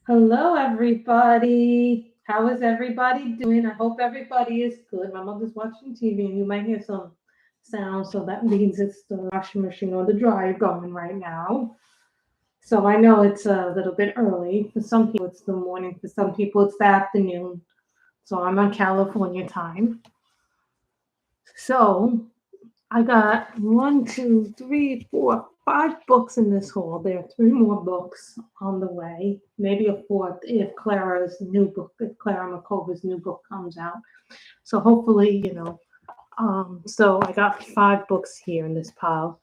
Hello, everybody. How is everybody doing? I hope everybody is good. My mother's watching TV, and you might hear some sound, so that means it's the washing machine or the dryer going right now. So I know it's a little bit early. For some people, it's the morning. For some people, it's the afternoon. So I'm on California time. So I got one, two, three, four, five books in this haul. There are three more books on the way, maybe a fourth if Clara Makova's new book comes out. So hopefully, so I got five books here in this pile.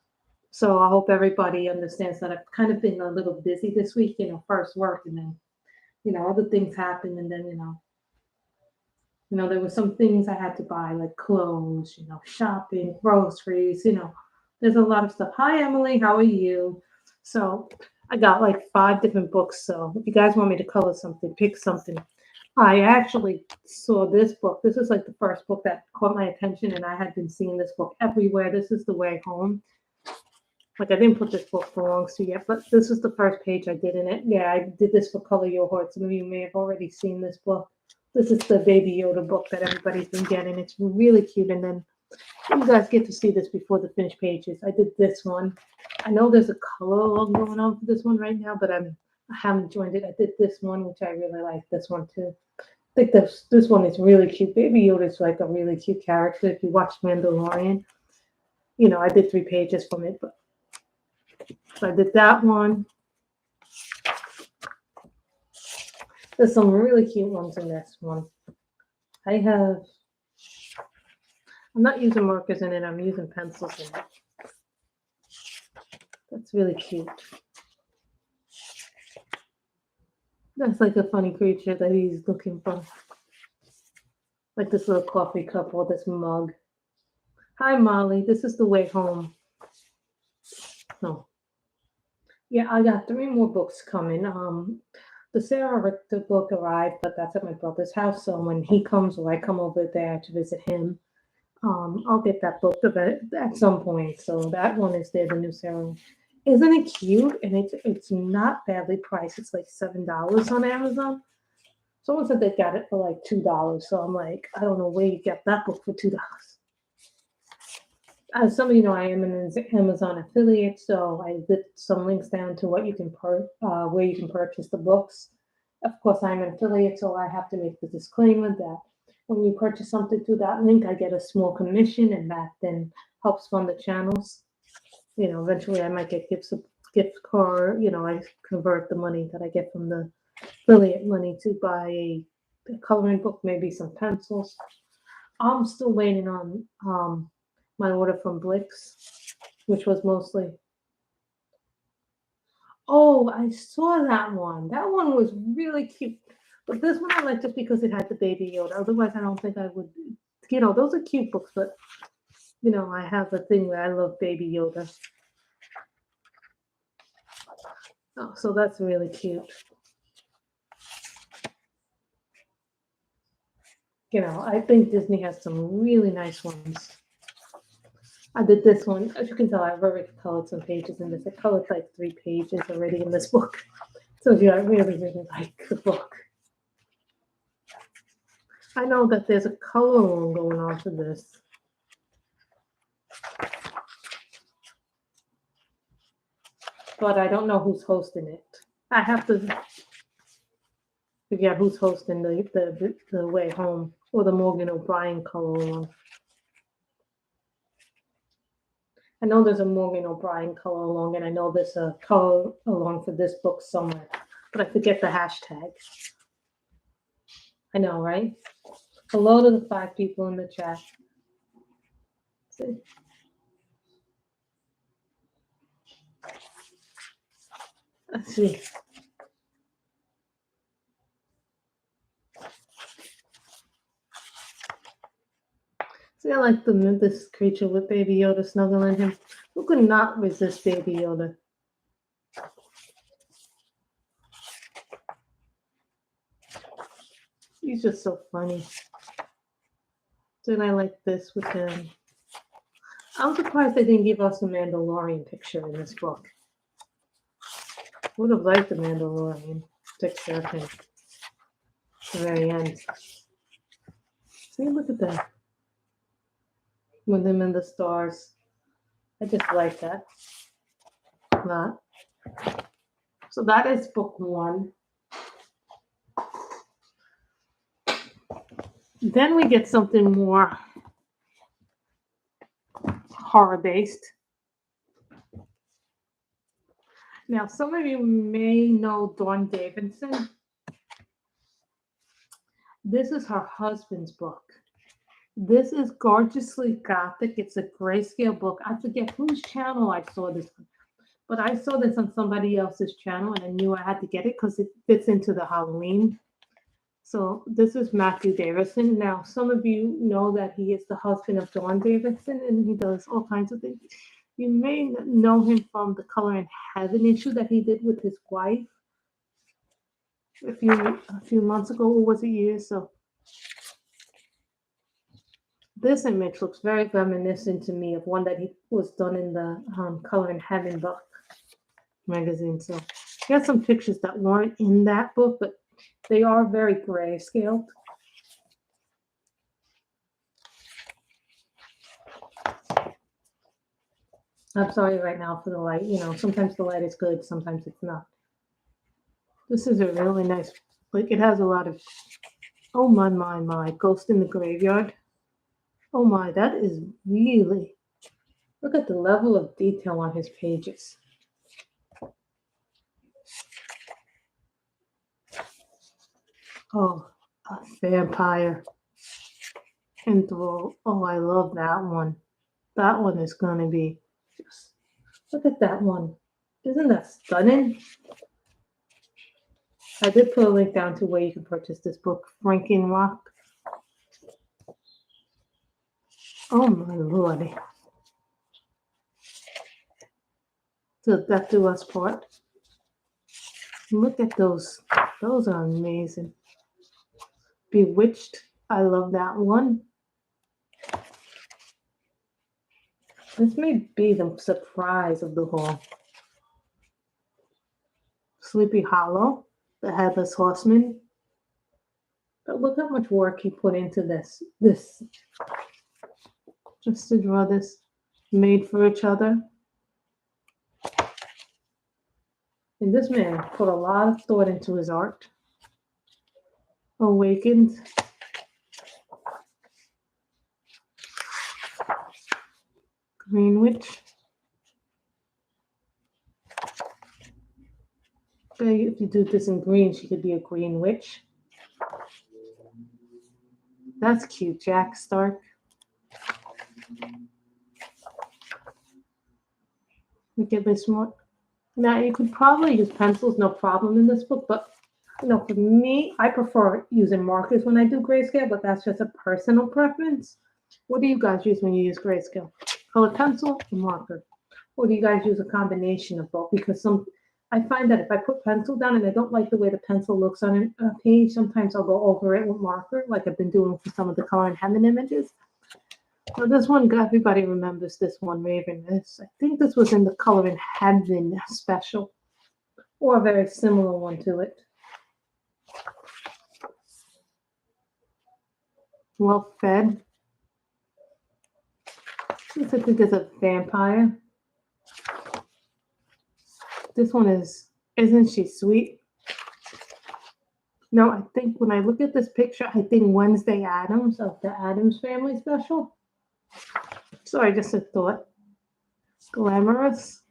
So I hope everybody understands that I've kind of been a little busy this week, first work and then, other things happen and then, there were some things I had to buy, like clothes, shopping, groceries, there's a lot of stuff. Hi, Emily, how are you? So I got like five different books. So if you guys want me to color something, pick something. I actually saw this book. This is like the first book that caught my attention, and I had been seeing this book everywhere. This is The Way Home. Like I didn't put this book belongs to yet, but this is the first page I did in it. Yeah, I did this for Color Your Heart. Some of you may have already seen this book. This is the Baby Yoda book that everybody's been getting. It's really cute. And then you guys get to see this before the finished pages. I did this one. I know there's a color along going on for this one right now, but I haven't joined it. I did this one, which I really like. This one too. I think this one is really cute. Baby Yoda is like a really cute character. If you watch Mandalorian, I did 3 pages from it, but so I did that one. There's some really cute ones in this one. I'm not using markers in it, I'm using pencils in it. That's really cute. That's like a funny creature that he's looking for. Like this little coffee cup or this mug. Hi, Molly. This is The Way Home. No. Yeah, I got 3 more books coming. The Sarah Richter book arrived, but that's at my brother's house. So when he comes or I come over there to visit him, I'll get that book at some point. So that one is there, the new Sarah. Isn't it cute? And it's not badly priced. It's like $7 on Amazon. Someone said they got it for like $2. So I'm like, I don't know where you get that book for $2. As some of you know, I am an Amazon affiliate, so I did some links down to what you can where you can purchase the books. Of course, I'm an affiliate, so I have to make the disclaimer that when you purchase something through that link, I get a small commission, and that then helps fund the channels. Eventually, I might get gift card. I convert the money that I get from the affiliate money to buy a coloring book, maybe some pencils. I'm still waiting on my order from Blix, which was mostly. Oh, I saw that one. That one was really cute. But this one I like just because it had the Baby Yoda. Otherwise, I don't think I would. Those are cute books, but I have a thing where I love Baby Yoda. Oh, so that's really cute. I think Disney has some really nice ones. I did this one. As you can tell, I've already colored some pages in this. I colored like 3 pages already in this book. So I really, really like the book. I know that there's a color along going on for this. But I don't know who's hosting it. I have to figure out who's hosting the Way Home or the Morgan O'Brien color along. I know there's a Morgan O'Brien color along, and I know there's a color along for this book somewhere, but I forget the hashtag. I know, right? Hello to the 5 people in the chat. See? Let's see. See, I like this creature with Baby Yoda snuggling him. Who could not resist Baby Yoda? He's just so funny. Then I like this with him. I'm surprised they didn't give us a Mandalorian picture in this book. Would have liked the Mandalorian. picture of him at the very end. See, look at that. With him in the stars. I just like that a lot. So that is book 1. Then we get something more horror-based. Now, some of you may know Dawn Davidson. This is her husband's book. This is gorgeously Gothic. It's a grayscale book. I forget whose channel I saw this on, but I saw this on somebody else's channel, and I knew I had to get it because it fits into the Halloween. So this is Matthew Davidson. Now, some of you know that he is the husband of Dawn Davidson, and he does all kinds of things. You may know him from the Color in Heaven issue that he did with his wife a few months ago, or was it years? So this image looks very reminiscent to me of one that he was done in the Color in Heaven book magazine. So he has some pictures that weren't in that book, but they are very grayscale. I'm sorry right now for the light. You know, sometimes the light is good, sometimes it's not. This is a really nice, like it has a lot of, oh my, Ghost in the Graveyard. Oh my, that is really, look at the level of detail on his pages. Oh, a vampire. Enthrall. Oh, I love that one. That one is going to be just, look at that one. Isn't that stunning? I did put a link down to where you can purchase this book, Franken Rock. Oh my lord. Till Death Do Us Part. Look at those. Those are amazing. Bewitched. I love that one. This may be the surprise of the haul. Sleepy Hollow, the Headless Horseman. But look how much work he put into this. Just to draw this made for each other. And this man put a lot of thought into his art. Awakened. Green Witch. If you do this in green, she could be a green witch. That's cute, Jack Stark. Look at this one. Now, you could probably use pencils, no problem in this book, but you know, for me, I prefer using markers when I do grayscale, but that's just a personal preference. What do you guys use when you use grayscale? Colored pencil or marker? Or do you guys use a combination of both? Because I find that if I put pencil down and I don't like the way the pencil looks on a page, sometimes I'll go over it with marker, like I've been doing for some of the Color in Heaven images. So this one, everybody remembers this one, Raven. I think this was in the Color in Heaven special, or a very similar one to it. Well fed. This I think is a vampire. This one isn't she sweet? No, I think when I look at this picture, I think Wednesday Addams of the Addams Family special. Sorry, just a thought. Glamorous.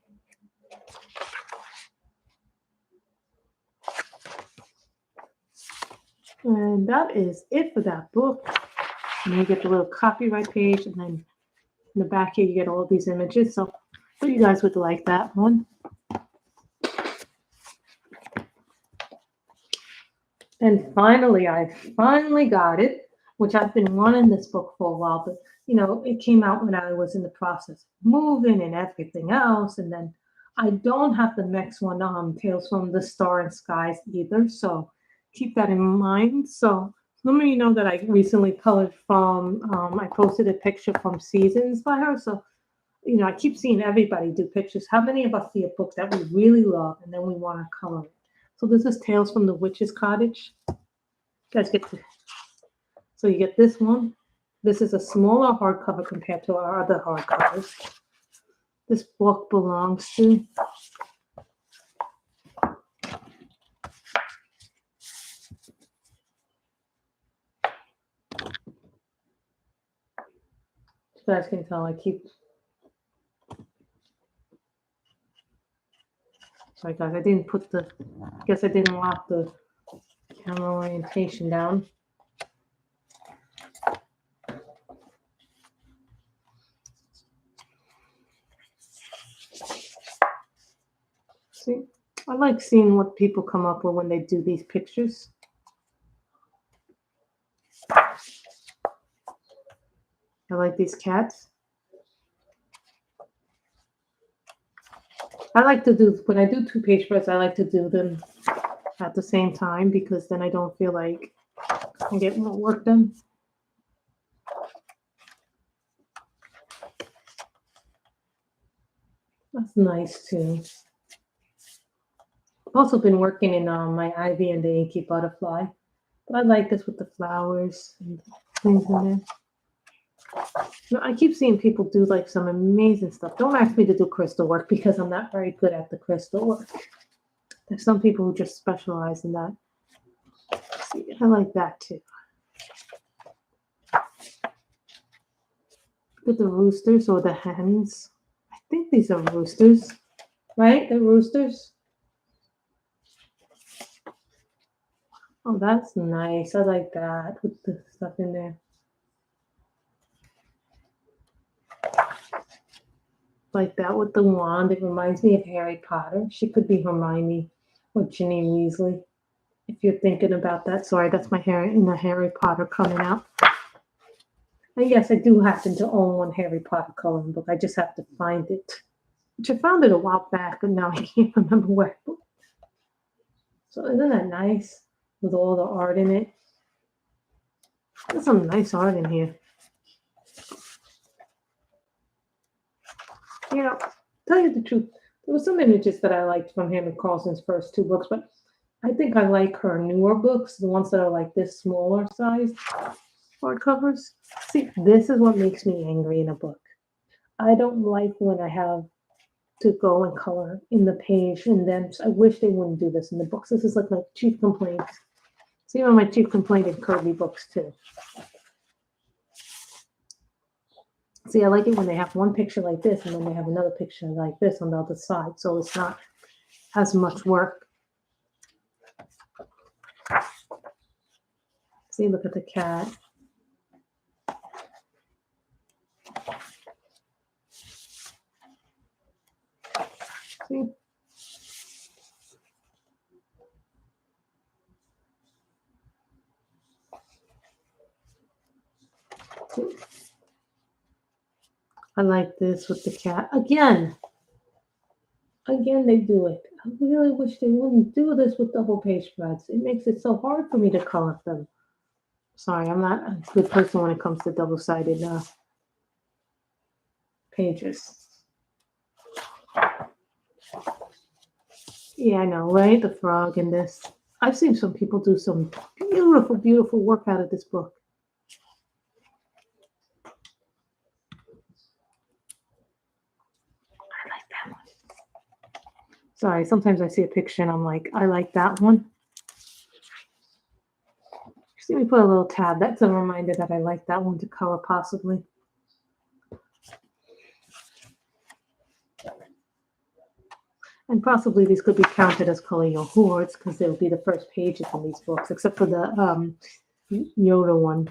And that is it for that book. And you get the little copyright page, and then in the back here you get all these images. So you guys would like that one. And finally, I got it, which I've been wanting this book for a while, but you know, it came out when I was in the process of moving and everything else. And then I don't have the next one, Tales from the Star and Skies either. So keep that in mind. So let me know that I recently colored from, I posted a picture from Seasons by her. So, you know, I keep seeing everybody do pictures. How many of us see a book that we really love and then we want to color it? So this is Tales from the Witches Cottage. You guys get to, so you get this one. This is a smaller hardcover compared to our other hardcovers. This book belongs to you guys can tell I keep. Sorry guys, I didn't put the. Guess I didn't lock the camera orientation down. See, I like seeing what people come up with when they do these pictures. I like these cats. I like to do, when I do 2-page spreads, I like to do them at the same time because then I don't feel like I get more work done. That's nice too. I've also been working in my Ivy and the Inky Butterfly. But I like this with the flowers and things in there. You know, I keep seeing people do like some amazing stuff. Don't ask me to do crystal work because I'm not very good at the crystal work. There's some people who just specialize in that. See, I like that too. Look at the roosters or the hens. I think these are roosters, right? They're roosters. Oh, that's nice. I like that with the stuff in there. Like that with the wand. It reminds me of Harry Potter. She could be Hermione or Ginny Weasley. If you're thinking about that. Sorry, that's my hair in the Harry Potter coming out. And yes, I do happen to own one Harry Potter coloring book. I just have to find it. Which I found it a while back, and now I can't remember where. So isn't that nice? With all the art in it. There's some nice art in here. You know, tell you the truth, there were some images that I liked from him in Karlzon's first 2 books, but I think I like her newer books, the ones that are like this smaller size hardcovers. See, this is what makes me angry in a book. I don't like when I have to go and color in the page, and then I wish they wouldn't do this in the books. This is like my chief complaint. See, one of my chief complaint in Kirby books too. See, I like it when they have one picture like this and then they have another picture like this on the other side, so it's not as much work. See, look at the cat. See? I like this with the cat. Again, they do it. I really wish they wouldn't do this with double page spreads. It makes it so hard for me to color them. Sorry, I'm not a good person when it comes to double-sided pages. Yeah, I know, right? The frog in this. I've seen some people do some beautiful, beautiful work out of this book. I like that one. Sorry, sometimes I see a picture and I'm like, I like that one. See me put a little tab. That's a reminder that I like that one to color possibly. And possibly these could be counted as color your hordes because they'll be the first pages in these books, except for the Yoda one.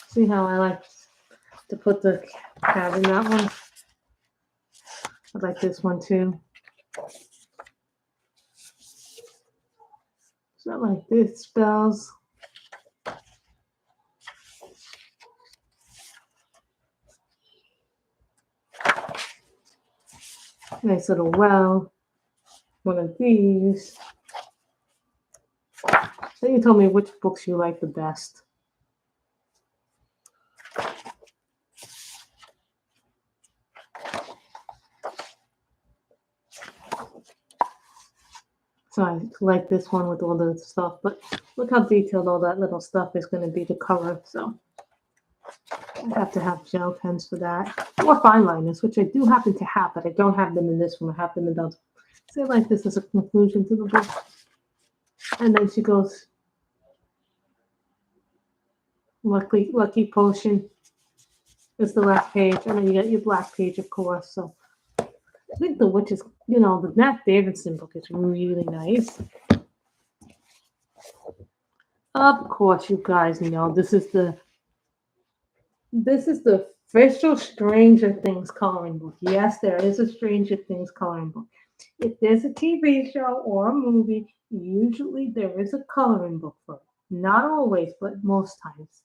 See how I like to put the tab in that one? I like this one too. It's not like this spells. Nice little well. One of these. So you told me which books you like the best. So I like this one with all the stuff, but look how detailed all that little stuff is going to be to cover. So I have to have gel pens for that, or fine liners, which I do happen to have, but I don't have them in this one. I have them in those. So I like this as a conclusion to the book. And then she goes, lucky potion is the last page, and then you get your black page, of course. So I think the Witches, the Nat Davidson book is really nice. Of course, you guys know this is the official Stranger Things coloring book. Yes, there is a Stranger Things coloring book. If there's a TV show or a movie, usually there is a coloring book for it. Not always, but most times.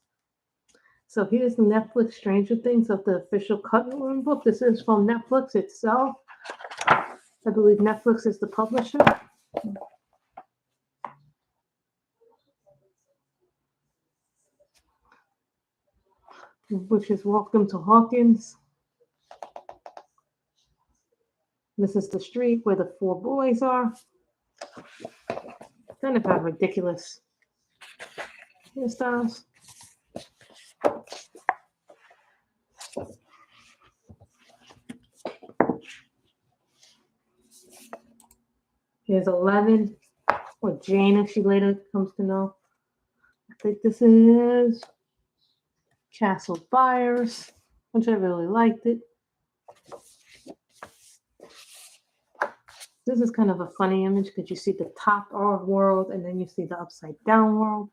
So here's the Netflix Stranger Things of the official coloring book. This is from Netflix itself. I believe Netflix is the publisher. Which is Welcome to Hawkins. This is the street where the 4 boys are. Kind of have ridiculous hairstyles. Here's 11, or Jane, if she later comes to know. I think this is Castle Fires, which I really liked it. This is kind of a funny image because you see the top of world and then you see the upside down world.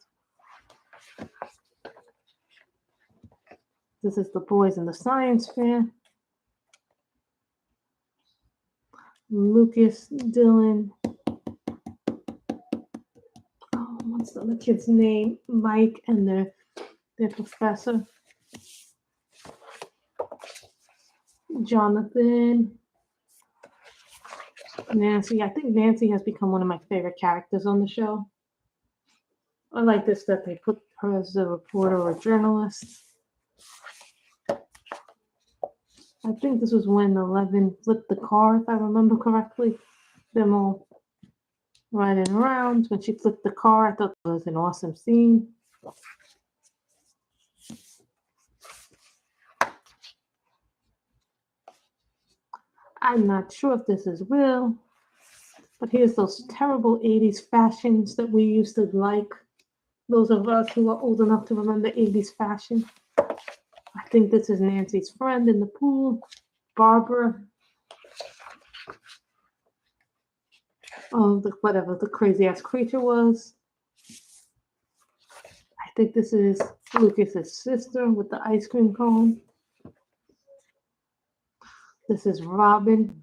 This is the boys in the science fair. Lucas, Dylan. Oh, what's the other kid's name? Mike and their professor. Jonathan. Nancy. I think Nancy has become one of my favorite characters on the show. I like this that they put her as a reporter or a journalist. I think this was when 11 flipped the car, if I remember correctly. Them all riding around. When she flipped the car, I thought it was an awesome scene. I'm not sure if this is Will, but here's those terrible 80s fashions that we used to like. Those of us who are old enough to remember 80s fashion. I think this is Nancy's friend in the pool, Barbara. Oh, whatever the crazy ass creature was. I think this is Lucas's sister with the ice cream cone. This is Robin.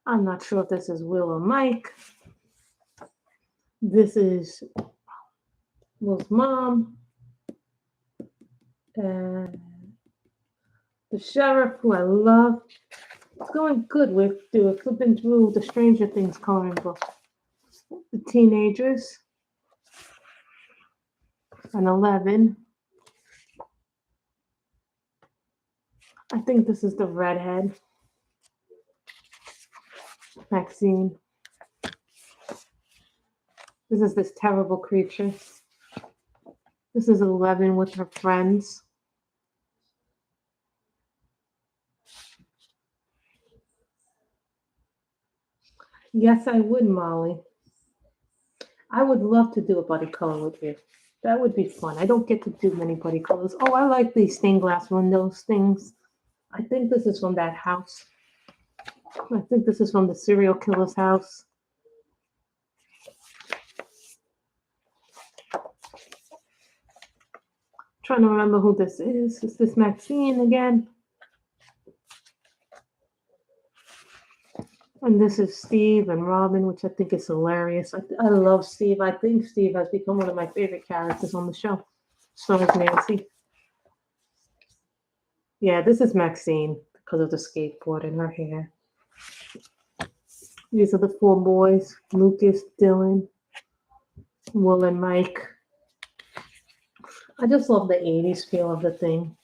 I'm not sure if this is Will or Mike. This is Will's mom. And the sheriff, who I love. It's going good. We're flipping through the Stranger Things coloring book. The teenagers. And 11. I think this is the redhead. Maxine. This is this terrible creature. This is 11 with her friends. Yes, I would, Molly. I would love to do a buddy color with you. That would be fun. I don't get to do many buddy colors. Oh, I like these stained glass windows things. I think this is from that house. I think this is from the serial killer's house. Trying to remember who this is. Is this Maxine again? And this is Steve and Robin, which I think is hilarious. I love Steve. I think Steve has become one of my favorite characters on the show. So is Nancy. Yeah, this is Maxine because of the skateboard and her hair. These are the 4 boys, Lucas, Dylan, Will, and Mike. I just love the 80s feel of the thing.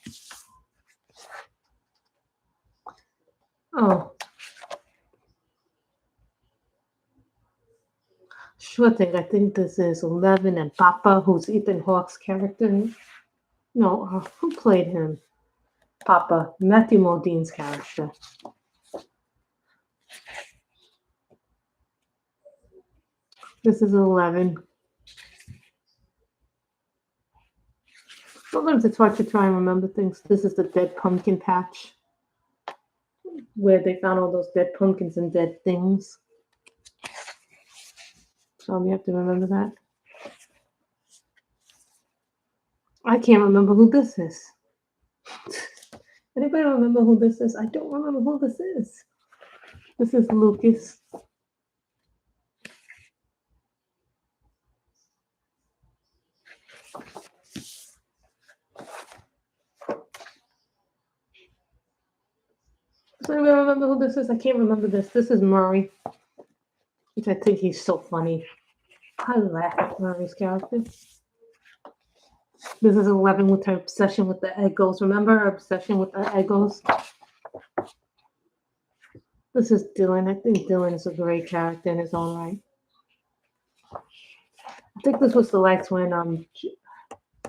Sure thing. I think this is 11 and Papa, who's Ethan Hawke's character. No, who played him? Papa, Matthew Modine's character. This is 11. Sometimes it's hard to try and remember things. This is the dead pumpkin patch, where they found all those dead pumpkins and dead things. So we have to remember that. I can't remember who this is. Anybody remember who this is? I don't remember who this is. This is Lucas. Does anybody remember who this is? I can't remember this. This is Murray, which I think he's so funny. I laugh at Murray's character. This is 11 with her obsession with the Eggos. Remember her obsession with the Eggos? This is Dylan. I think Dylan is a great character in his own right. I think this was the last when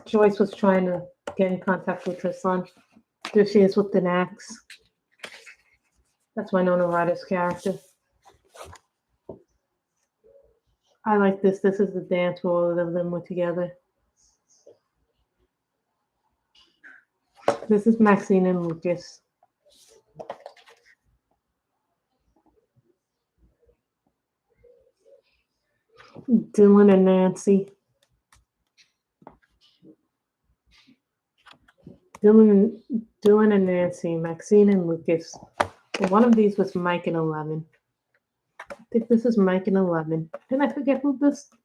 Joyce was trying to get in contact with her son. There she is with an axe. That's Winona Ryder's character. I like this. This is the dance where all of them were together. This is Maxine and Lucas. Dylan and Nancy. Dylan and Nancy, Maxine and Lucas. One of these was Mike and 11. I think this is Mike and 11. And I forget who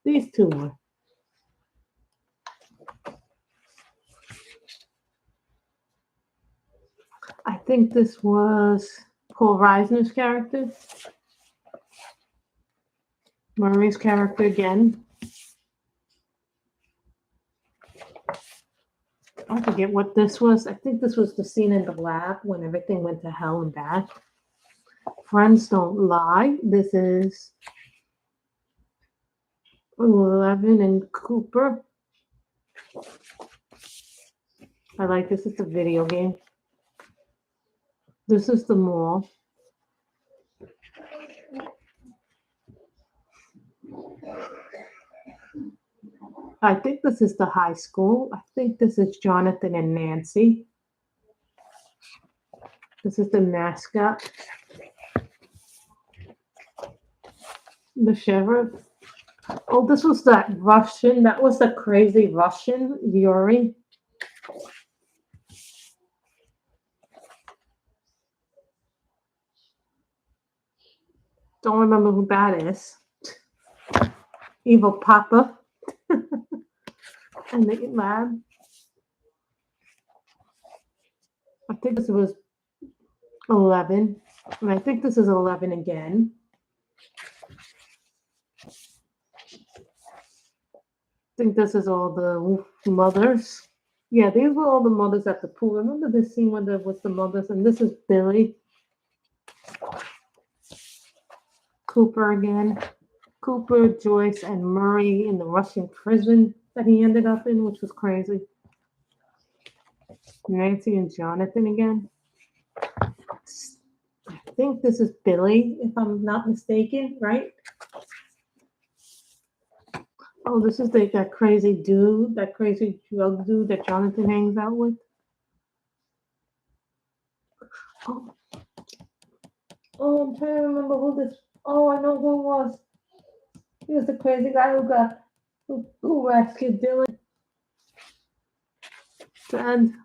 these two were. I think this was Paul Reisner's character. Murray's character again. I forget what this was. I think this was the scene in the lab when everything went to hell and back. Friends Don't Lie. This is 11 and Cooper. I like this. It's a video game. This is the mall. I think this is the high school. I think this is Jonathan and Nancy. This is the mascot. The sheriff. Oh, this was that Russian. That was the crazy Russian, Yuri. Don't remember who that is. Evil Papa. And the lab. I think this was 11. And I think this is 11 again. I think this is all the mothers. Yeah, these were all the mothers at the pool. Remember this scene where there was the mothers? And this is Billy. Cooper again. Cooper, Joyce, and Murray in the Russian prison that he ended up in, which was crazy. Nancy and Jonathan again. I think this is Billy, if I'm not mistaken, right? Oh, this is that crazy dude, that crazy drug dude that Jonathan hangs out with. Oh, I'm trying to remember who this. Oh, I know who it was. He was the crazy guy who rescued Dylan. And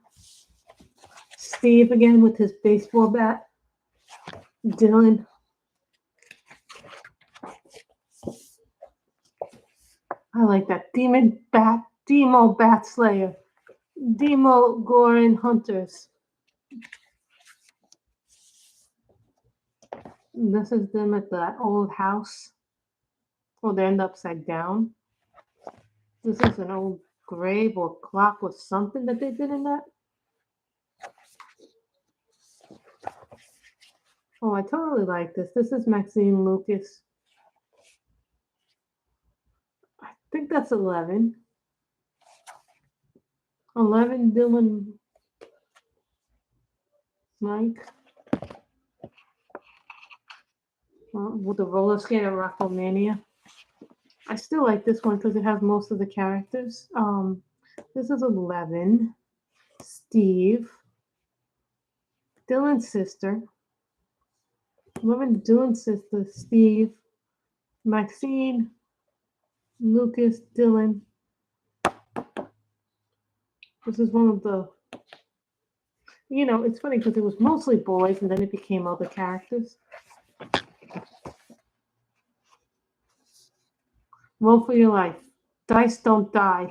Steve again with his baseball bat. Dylan. I like that. Demo Bat Slayer. Demo Gorin Hunters. This is them at that old house. Oh, they end upside down. This is an old grave or clock or something that they did in that. Oh, I totally like this. This is Maxine Lucas. think that's 11. 11, Dylan, Mike. With the roller skate at Rockomania. I still like this one because it has most of the characters. This is 11. Steve. Dylan's sister. 11, Dylan's sister. Steve. Maxine. Lucas. Dylan. This is one of the... You know, it's funny because it was mostly boys and then it became other characters. Roll for your life. Dice don't die.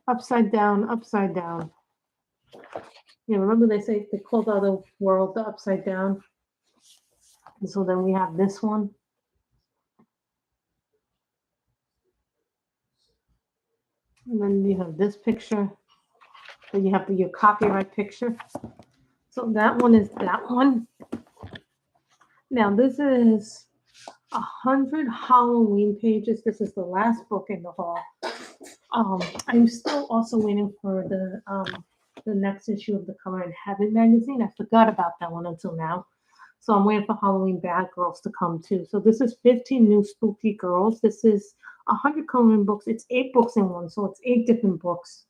Upside down, upside down. Yeah, remember they say they called other world the upside down? And so then we have this one. And then you have this picture. Then you have your copyright picture. So that one is that one. Now this is 100 Halloween pages. This is the last book in the haul. I'm still also waiting for the next issue of the Color in Heaven magazine. I forgot about that one until now. So I'm waiting for Halloween Bad Girls to come too. So this is 15 new spooky girls. This is 100 coloring books. It's 8 books in one, so it's 8 different books.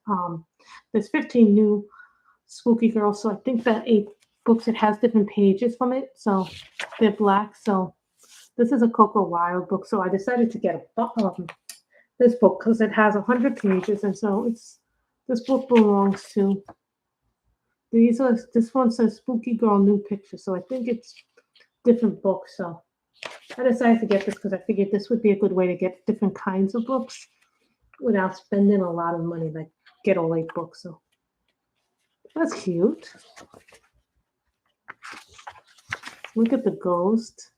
There's 15 new spooky girls. So I think that 8 books, it has different pages from it. So they're black. So this is a Coco Wyo book. So I decided to get this book because it has 100 pages, and so this book belongs to this one says Spooky Girl New Picture, so I think it's different books. So I decided to get this because I figured this would be a good way to get different kinds of books without spending a lot of money, like get all 8 books. So that's cute. Look at the ghost.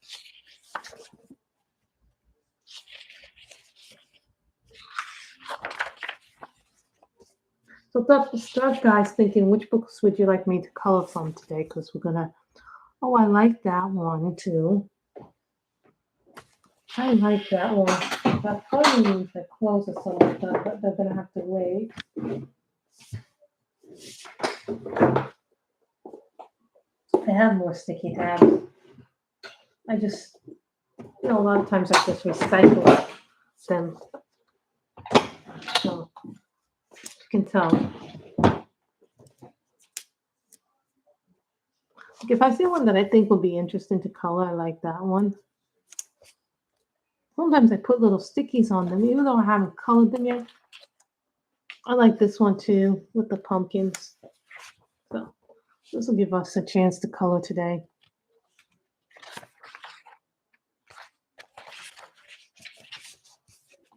So start guys thinking, which books would you like me to color from today? Because we're gonna. Oh, I like that one too. I like that one. That probably means that clothes are so much done, but they're gonna have to wait. I have more sticky tabs. I just, a lot of times I just recycle them. So you can tell. If I see one that I think will be interesting to color, I like that one. Sometimes I put little stickies on them, even though I haven't colored them yet. I like this one too, with the pumpkins. So this will give us a chance to color today.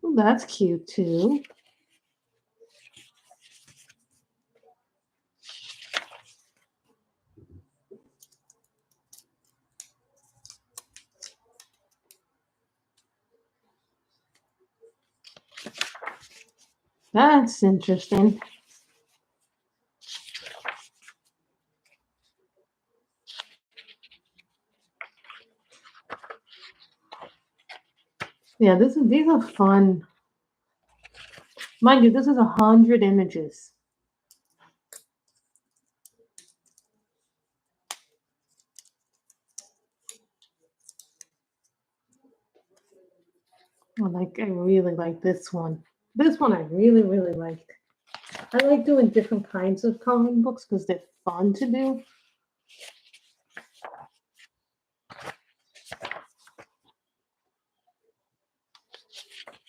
Well, that's cute too. That's interesting. Yeah, these are fun. Mind you, this is 100 images. I really like this one. This one I really, really liked. I like doing different kinds of coloring books because they're fun to do.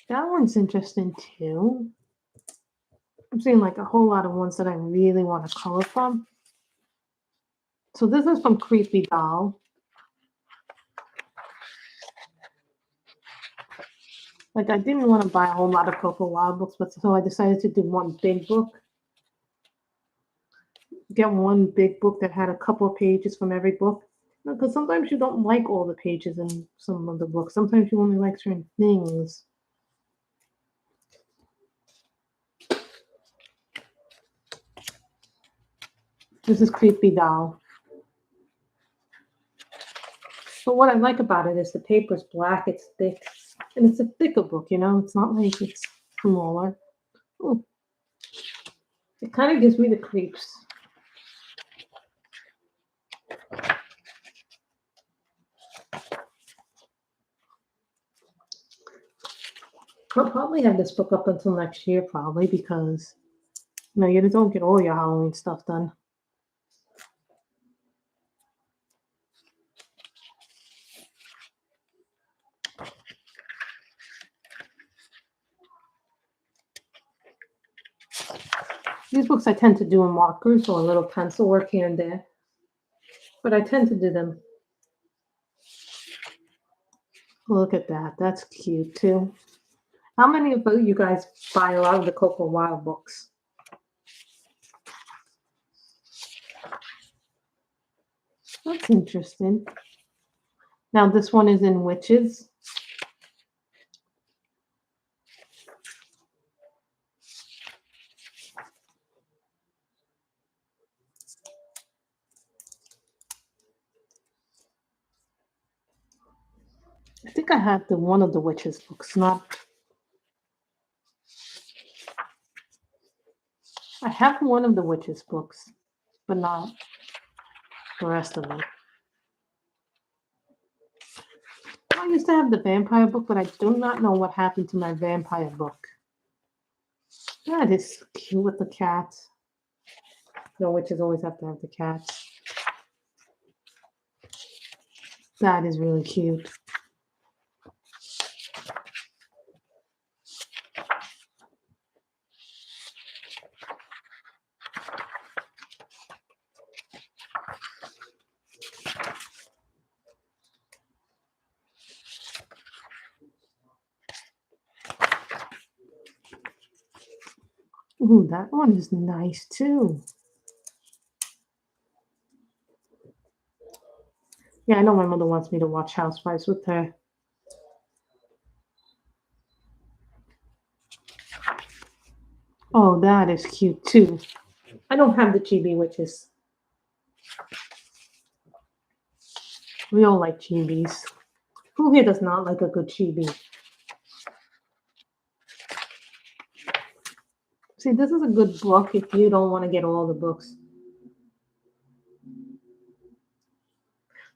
That one's interesting too. I'm seeing like a whole lot of ones that I really want to color from. So this is from Creepy Doll. Like I didn't want to buy a whole lot of Coco Wyo books, but so I decided to do one big book. Get one big book that had a couple of pages from every book. Because sometimes you don't like all the pages in some of the books. Sometimes you only like certain things. This is Creepy Doll. But what I like about it is the paper's black, it's thick. And it's a thicker book, you know? It's not like it's smaller. Ooh. It kind of gives me the creeps. I'll probably have this book up until next year, probably, because you know, you don't get all your Halloween stuff done. These books I tend to do in markers or a little pencil work here and there. But I tend to do them. Look at that. That's cute too. How many of you guys buy a lot of the Coco Wyo books? That's interesting. Now this one is in Witches. I think I have one of the Witches books, not. I have one of the Witches books, but not the rest of them. I used to have the vampire book, but I do not know what happened to my vampire book. That is cute with the cats. No, witches always have to have the cats. That is really cute. Ooh, that one is nice too. Yeah, I know my mother wants me to watch Housewives with her. Oh, that is cute too. I don't have the GB Witches. We all like GBs. Who here does not like a good GB? See, this is a good book if you don't want to get all the books.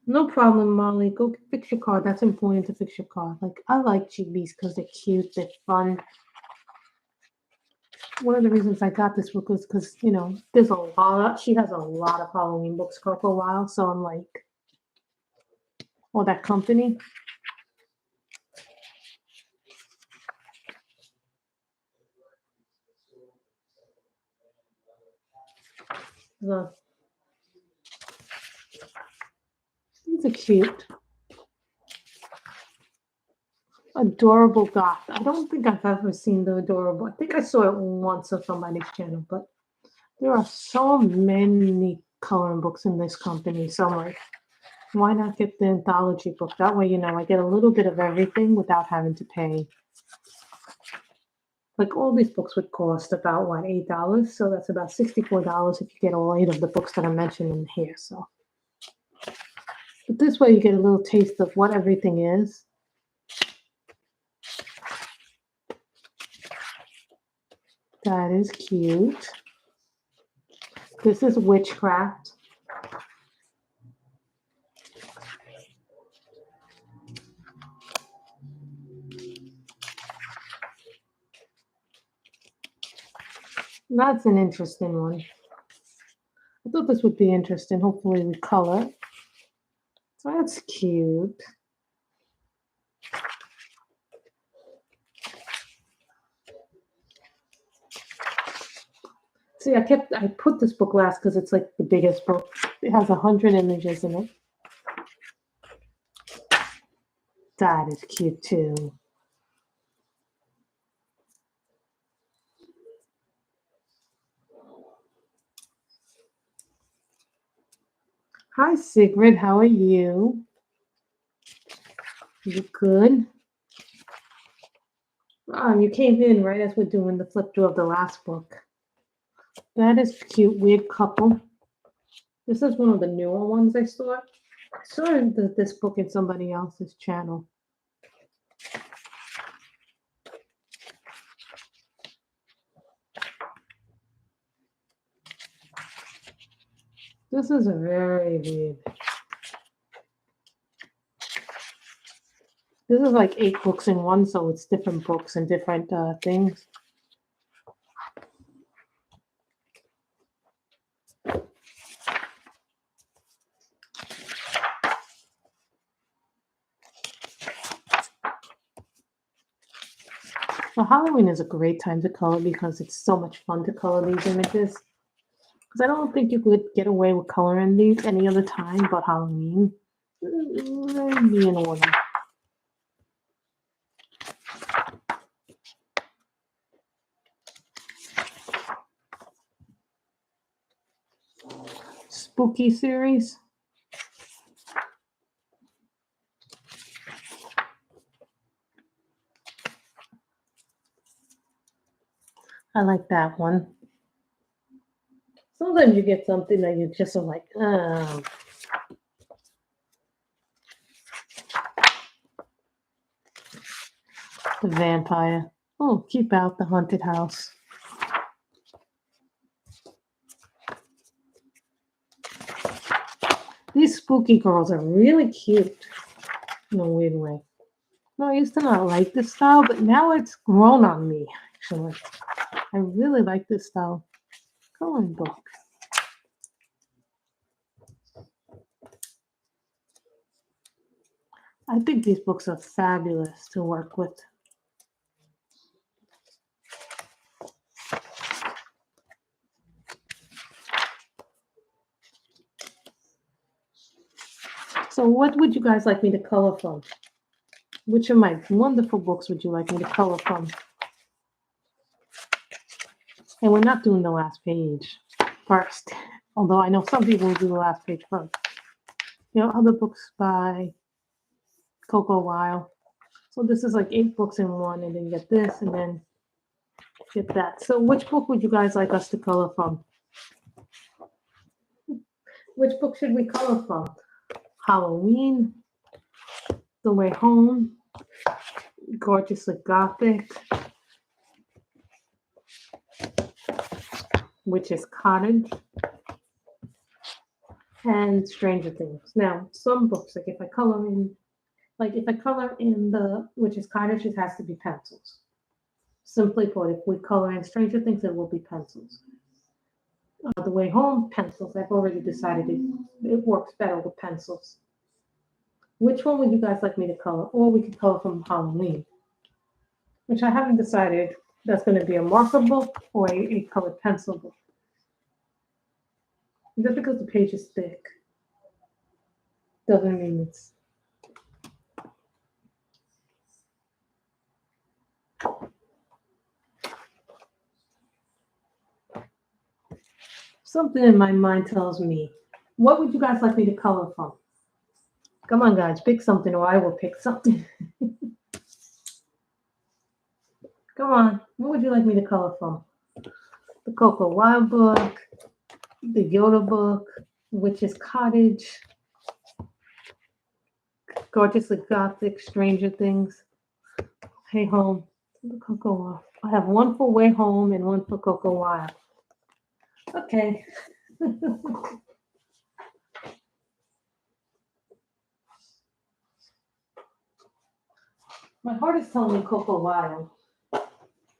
No problem, Molly. Go fix your car. That's important to fix your car. Like, I like GBs because they're cute, they're fun. One of the reasons I got this book was because, you know, there's a lot. She has a lot of Halloween books, Coco Wyo. So I'm like, oh, that company. These are cute. Adorable Goth. I don't think I've ever seen the Adorable. I think I saw it once on somebody's channel, but there are so many coloring books in this company. So I'm like, why not get the anthology book? That way, you know, I get a little bit of everything without having to pay. Like all these books would cost about what, $8? So that's about $64 if you get all 8 of the books that I mentioned in here. So, but this way you get a little taste of what everything is. That is cute. This is Witchcraft. That's an interesting one. I thought this would be interesting. Hopefully we color. So that's cute. See, I put this book last because it's like the biggest book. It has 100 images in it. That is cute too. Hi Sigrid, how are you? You good? You came in right as we're doing the flip through of the last book. That is cute, weird couple. This is one of the newer ones I saw. I saw this book in somebody else's channel. This is very weird. This is like 8 books in one, so it's different books and different things. Well, Halloween is a great time to color because it's so much fun to color these images. Because I don't think you could get away with coloring these any other time but Halloween. Maybe in autumn. Spooky series. I like that one. Sometimes you get something that you just are like, oh. The vampire. Oh, keep out the haunted house. These spooky girls are really cute in a weird way. No, I used to not like this style, but now it's grown on me, actually. I really like this style. Coloring book. I think these books are fabulous to work with. So what would you guys like me to color from? Which of my wonderful books would you like me to color from? And we're not doing the last page first, although I know some people will do the last page first. You know, other books by Coco Wyo. So this is like 8 books in one, and then you get this, and then get that. So which book would you guys like us to color from? Which book should we color from? Halloween, The Way Home, Gorgeously Gothic, Witches Cottage, and Stranger Things. Now, some books, like if I color in the Witches Cottage, it has to be pencils. Simply put, if we color in Stranger Things, it will be pencils. The Way Home, pencils. I've already decided it works better with pencils. Which one would you guys like me to color? Or we could color from Halloween, which I haven't decided. That's going to be a marker book or a colored pencil book. Just because the page is thick doesn't mean it's... Something in my mind tells me, what would you guys like me to color from? Come on, guys, pick something or I will pick something. Come on, what would you like me to color from? The Coco Wyo book, the Yoda book, Witches Cottage, Gorgeously Gothic, Stranger Things, Hey Home, the Coco Wyo. I have one for Way Home and one for Coco Wyo. Okay. My heart is telling me Coco Wyo.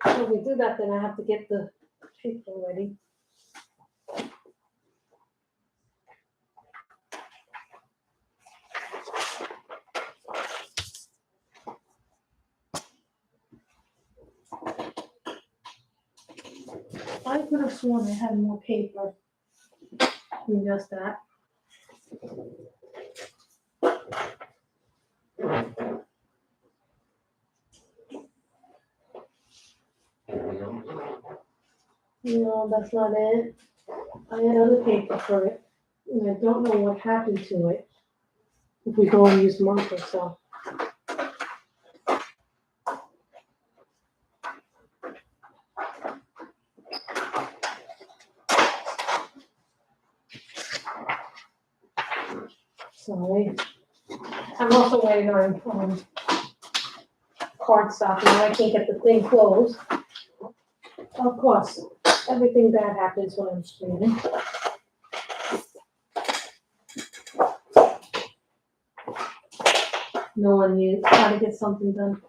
So if we do that, then I have to get the paper ready. I could have sworn I had more paper than just that. No, that's not it. I had other paper for it, and I don't know what happened to it if we go and use marker, so. Sorry. I'm also waiting on cardstock, and I can't get the thing closed. Of course, everything bad happens when I'm streaming. No one knew how to get something done.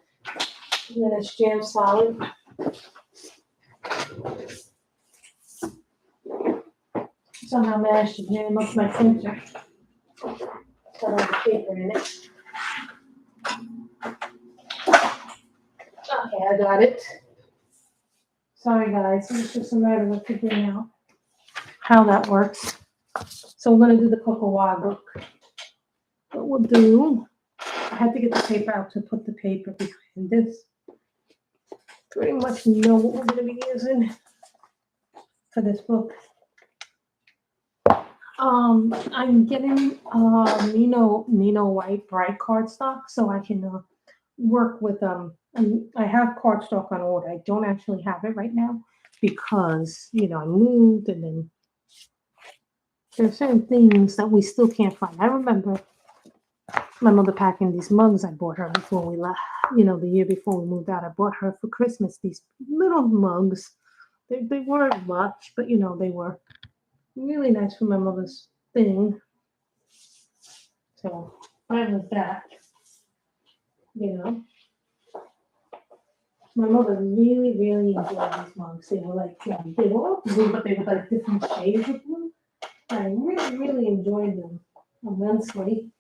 And then it's jam solid. Somehow managed to jam up my printer. Got all the paper in it. Okay, I got it. Sorry guys, it's just a matter of figuring out how that works. So we're gonna do the Coco Wyo book. What we'll do, I had to get the paper out to put the paper behind this. Pretty much know what we're gonna be using for this book. I'm getting Nino white bright cardstock so I can work with I have cardstock on order. I don't actually have it right now because I moved, and then there's certain things that we still can't find. I remember my mother packing these mugs I bought her before we left, the year before we moved out. I bought her for Christmas these little mugs. They weren't much, but they were really nice for my mother's thing. So fine with that. My mother really, really enjoyed these mugs. They were like they were all blue, but they were like different shades of blue. I really, really enjoyed them immensely.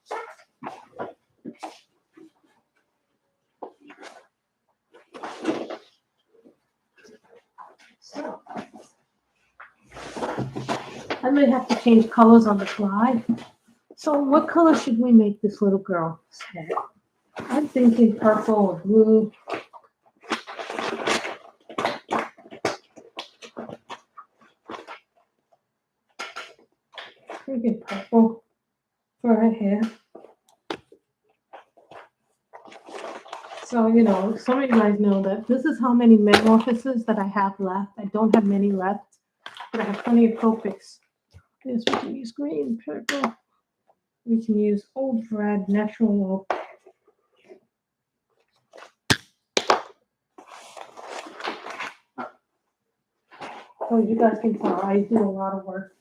So I may have to change colors on the fly. So what color should we make this little girl's head? I'm thinking purple or blue. Thinking purple for her hair. So, some of you guys know that this is how many mail offices that I have left. I don't have many left, but I have plenty of Copics. Yes, we can use green, purple. We can use old red, natural oak. So you guys can tell I do a lot of work.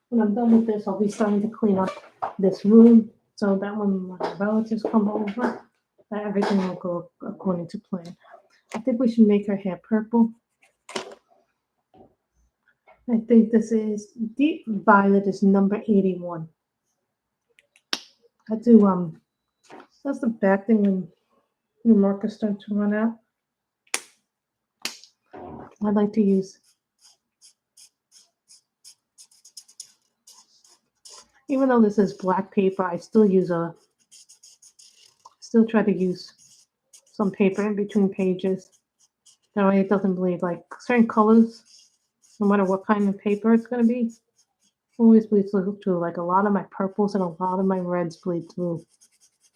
When I'm done with this, I'll be starting to clean up this room so that when my relatives come over, that everything will go according to plan. I think we should make her hair purple. I think this is deep violet is number 81. I do that's the bad thing when your markers start to run out. I like to use, even though this is black paper, I still try to use some paper in between pages. That way it doesn't bleed. Like certain colors, no matter what kind of paper it's going to be, always bleeds through. Like a lot of my purples and a lot of my reds bleed through.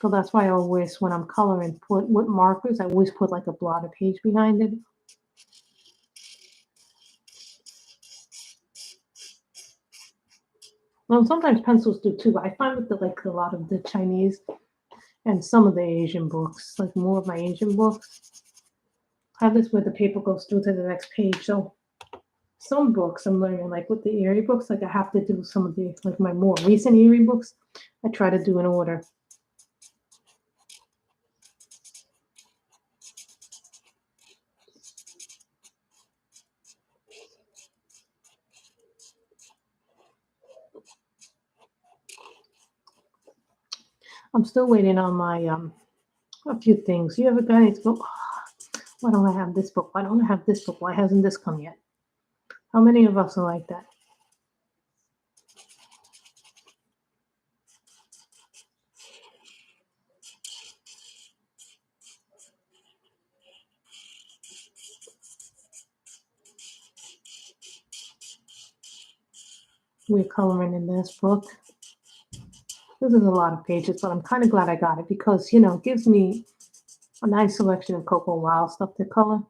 So that's why I always, when I'm coloring, put with markers, I always put like a blotted page behind it. Well, sometimes pencils do too. I find with a lot of the Chinese and some of the Asian books, like more of my Asian books, I have this where the paper goes through to the next page. So some books I'm learning, like with the Erie books, like I have to do some of the, like my more recent Erie books, I try to do in order. I'm still waiting on my a few things. You ever guys go, oh, why don't I have this book? Why don't I have this book? Why hasn't this come yet? How many of us are like that? We're coloring in this book. This is a lot of pages, but I'm kind of glad I got it because, it gives me a nice selection of Coco Wyo stuff to color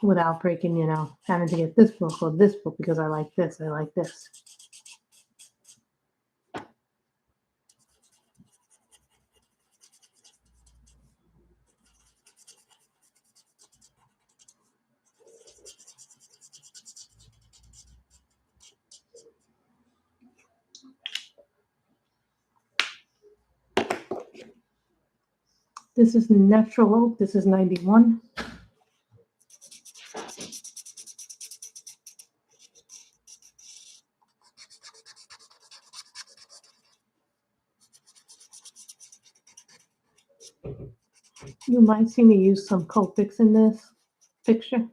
without breaking, having to get this book or this book because I like this, I like this. This is natural oak. This is 91. You might see me use some Copics in this picture.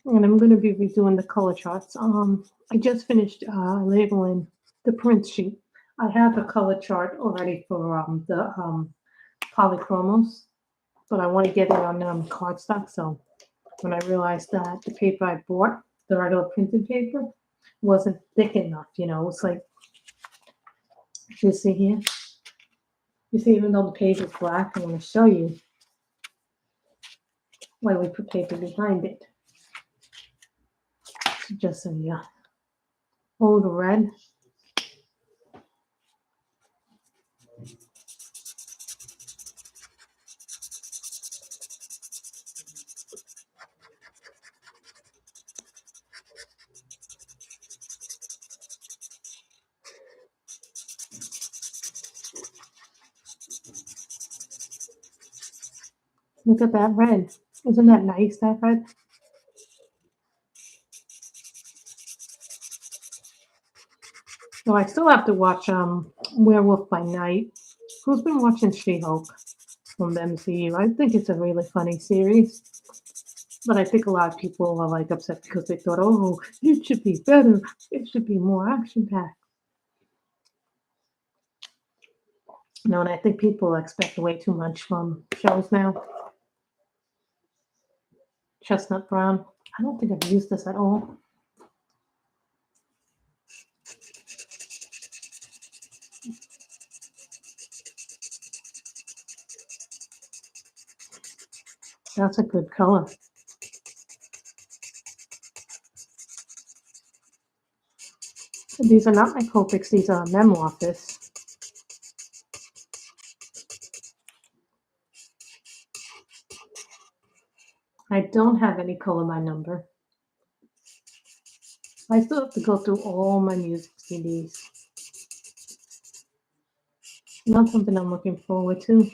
And I'm going to be redoing the color charts. I just finished labeling the print sheet. I have a color chart already for the polychromos, but I want to get it on cardstock. So when I realized that the paper I bought, the regular printed paper, wasn't thick enough, it's like, you see here? You see, even though the page is black, I'm going to show you why we put paper behind it. Just so you hold the red. Look at that red. Isn't that nice, that red? So I still have to watch Werewolf by Night. Who's been watching She-Hulk from the MCU? I think it's a really funny series. But I think a lot of people are like upset because they thought, oh, it should be better. It should be more action-packed. And I think people expect way too much from shows now. Chestnut brown. I don't think I've used this at all. That's a good color. These are not my Copics, these are Memoirs. I don't have any color by number. I still have to go through all my music CDs. Not something I'm looking forward to.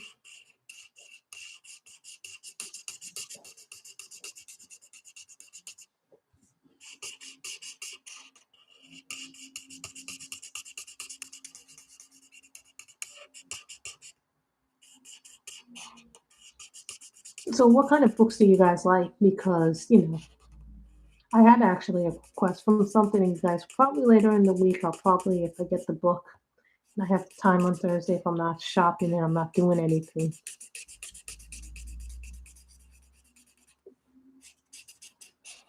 So what kind of books do you guys like? Because, I had actually a request from something, and you guys probably later in the week, I'll probably, if I get the book, and I have time on Thursday, if I'm not shopping and I'm not doing anything.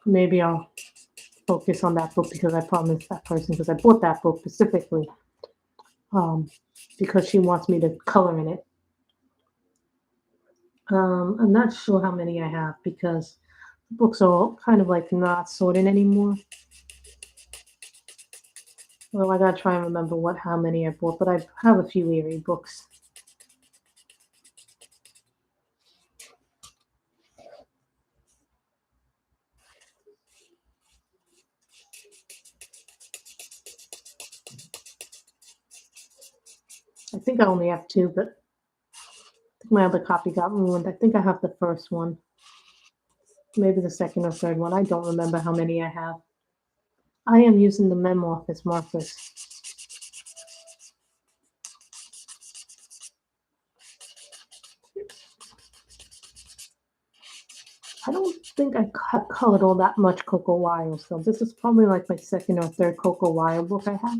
Maybe I'll focus on that book because I promised that person, because I bought that book specifically because she wants me to color in it. I'm not sure how many I have because the books are kind of like not sorted anymore. Well, I gotta try and remember how many I bought, but I have a few eerie books. I think I only have two, but I think my other copy got ruined. I think I have the first one. Maybe the second or third one. I don't remember how many I have. I am using the Memoir as markers. I don't think I colored all that much Coco Wyo, so this is probably like my second or third Coco Wyo book I have.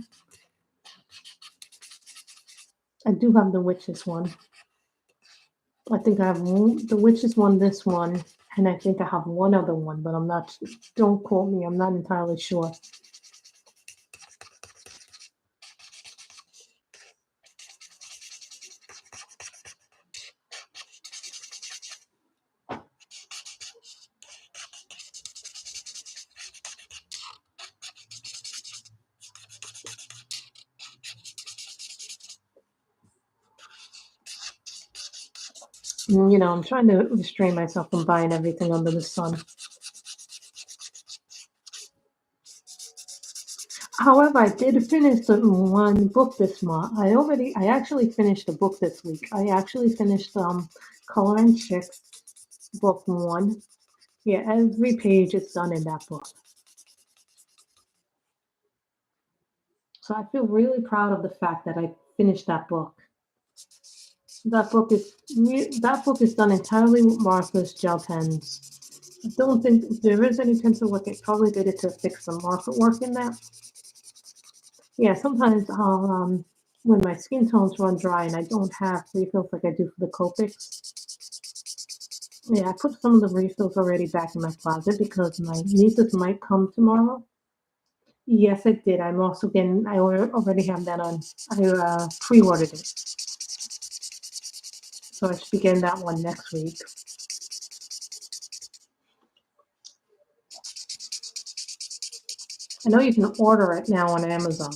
I do have the Witches one. I think I have the Witches one, this one, and I think I have one other one, but I'm not, don't quote me, I'm not entirely sure. You know, I'm trying to restrain myself from buying everything under the sun. However, I did finish the one book this month. I actually finished a book this week. I actually finished Color and Chick book one. Yeah, every page is done in that book. So I feel really proud of the fact that I finished that book. That book is done entirely with markers, gel pens. I don't think there is any pencil work. I probably did it to fix the marker work in that. Yeah, sometimes I'll when my skin tones run dry and I don't have refills like I do for the Copics. Yeah, I put some of the refills already back in my closet because my nieces might come tomorrow. Yes, I did. I'm also getting. Already have that on. I pre-ordered it, so I should be getting that one next week. I know you can order it now on Amazon.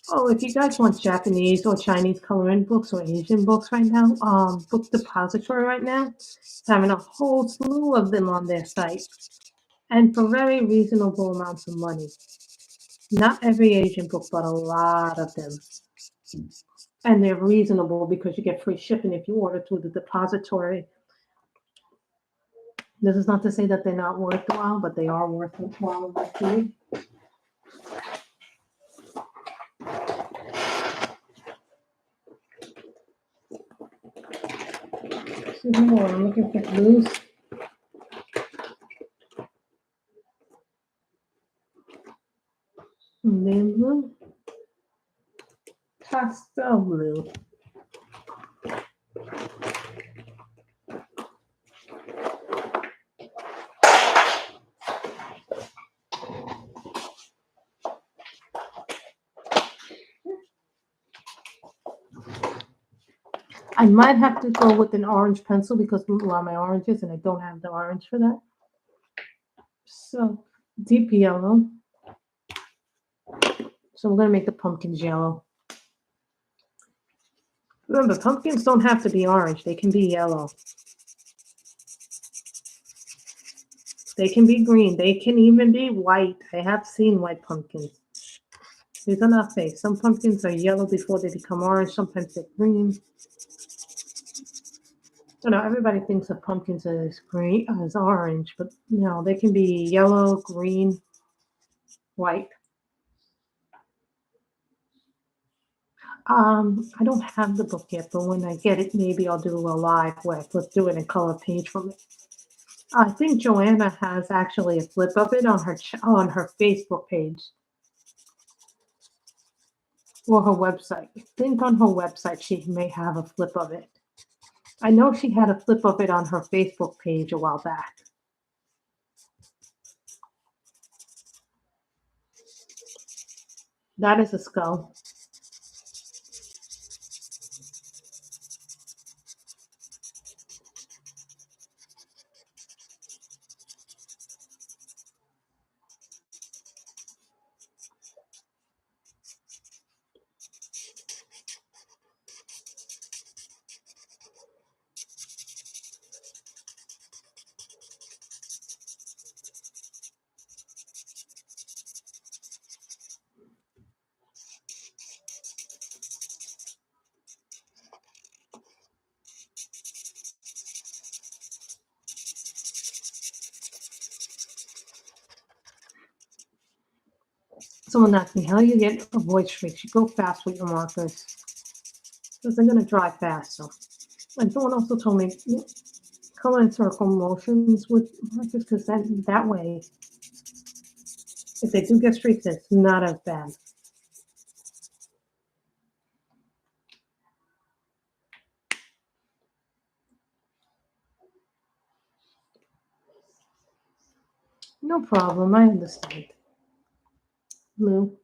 Oh, if you guys want Japanese or Chinese coloring books or Asian books right now, Book Depository right now is having a whole slew of them on their site, and for very reasonable amounts of money. Not every Asian book, but a lot of them. And they're reasonable because you get free shipping if you order through the depository. This is not to say that they're not worthwhile, but they are worthwhile actually. See more. I'm looking for blues. Name blue. Pastel blue. I might have to go with an orange pencil because of my oranges, and I don't have the orange for that. So deep yellow. So I'm gonna make the pumpkins yellow. Remember, pumpkins don't have to be orange; they can be yellow. They can be green. They can even be white. I have seen white pumpkins. These are not fake. Some pumpkins are yellow before they become orange. Sometimes they're green. You know, everybody thinks of pumpkins as green, as orange, but no, they can be yellow, green, white. I don't have the book yet, but when I get it, maybe I'll do a live where I flip through it and color page from it. I think Joanna has actually a flip of it on her Facebook page or her website. I think on her website she may have a flip of it. I know she had a flip of it on her Facebook page a while back. That is a skull. Someone asked me, how do you get a voice streak? You go fast with your markers. Because they're going to dry fast. So. And someone also told me, color and circle motions with markers because that way, if they do get streaks, it's not as bad. No problem, I understand. Blue.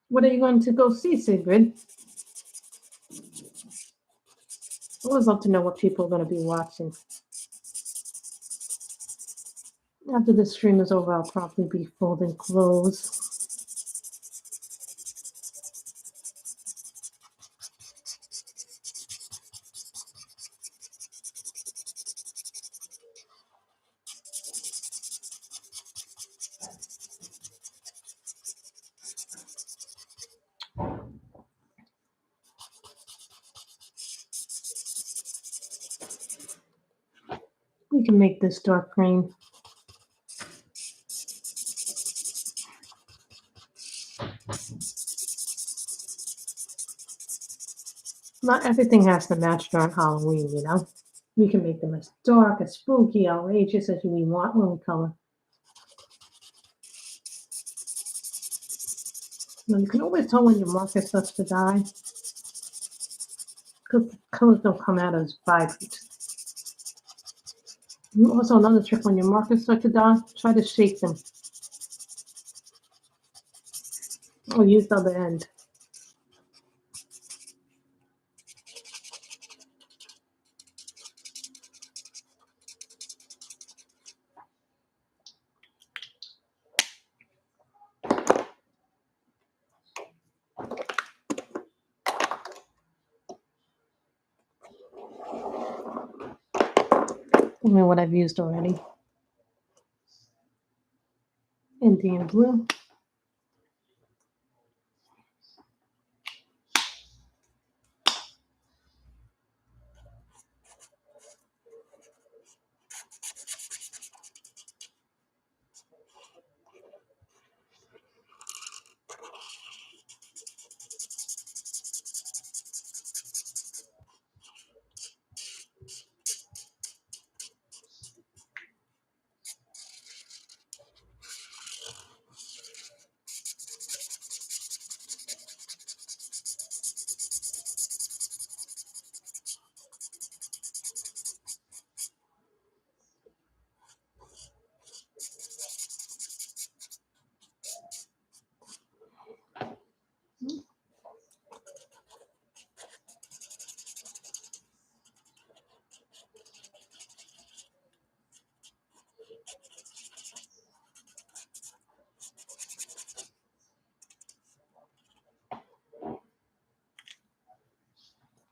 What are you going to go see, Sigrid? I always love to know what people are going to be watching. After this stream is over, I'll probably be folding clothes. We can make this dark green. Not everything has to match during Halloween, you know? We can make them as dark, as spooky, outrageous as we want when we color. Now, you can always tell when your marker starts to die because the colors don't come out as vibrant. Also, another trick when your markers start to die, try to shake them or use the other end. I mean, what I've used already. Indian blue.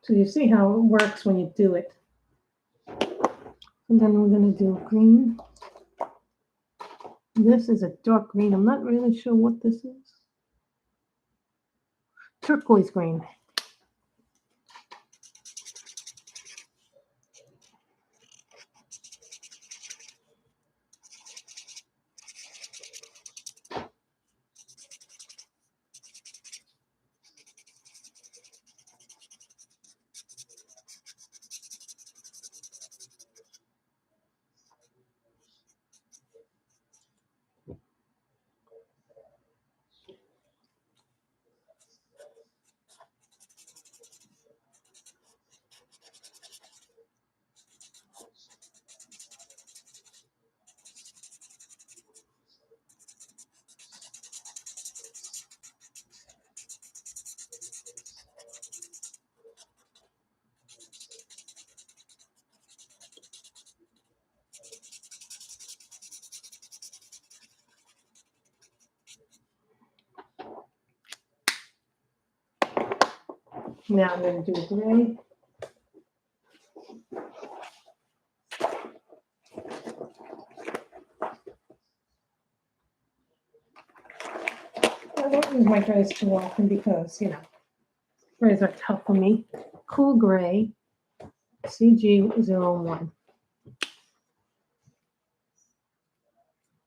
So you see how it works when you do it. And then we're going to do green. This is a dark green. I'm not really sure what this is. Turquoise green. Now I'm going to do gray. I don't use my grays too often because, you know, grays are tough for me. Cool gray, CG01.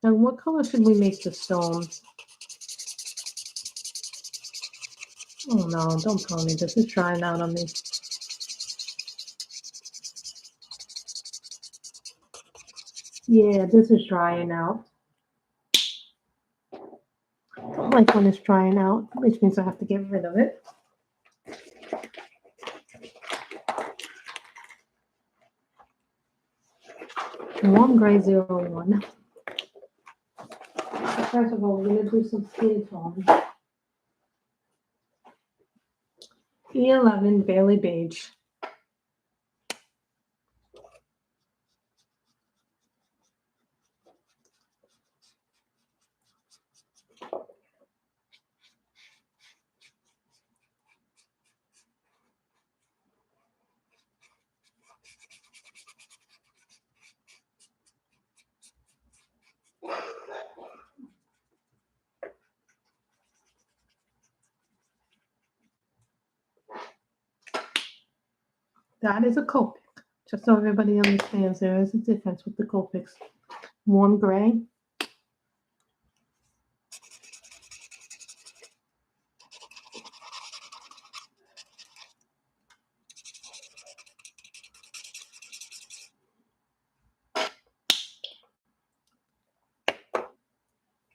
Now, what color should we make the stones? Oh no, don't tell me this is drying out on me. Yeah, this is drying out. I don't like when it's drying out, which means I have to get rid of it. Warm gray 01. First of all, we're going to do some skin tone. E11 Bailey Beige. That is a Copic. Just so everybody understands, there is a difference with the Copics. Warm gray.